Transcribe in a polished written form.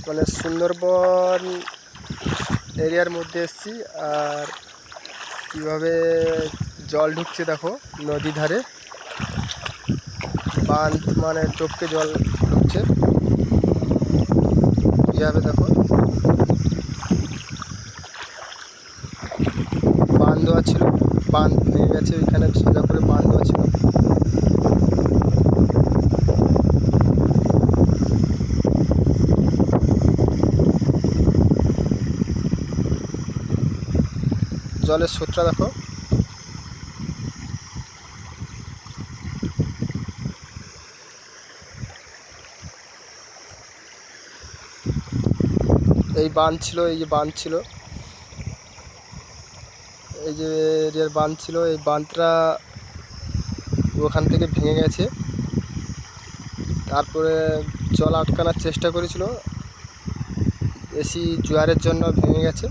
মানে সুন্দরবন এরিয়ার মধ্যে এসেছি। আর কীভাবে জল ঢুকছে দেখো, নদী ধারে বাঁধ মানে টপকে জল ঢুকছে কীভাবে দেখো। বাঁধ দেওয়া ছিল, বাঁধ ভেঙে গেছে, ওইখানে সোজা করে বাঁধ দেওয়া ছিল। জলের স্রোতটা দেখো। এই বাঁধ ছিল, এই যে বাঁধ ছিল, এই যে এরিয়ার বাঁধ ছিল, এই বাঁধটা ওখান থেকে ভেঙে গেছে। তারপরে জল আটকানোর চেষ্টা করেছিল, বেশি জোয়ারের জন্য ভেঙে গেছে।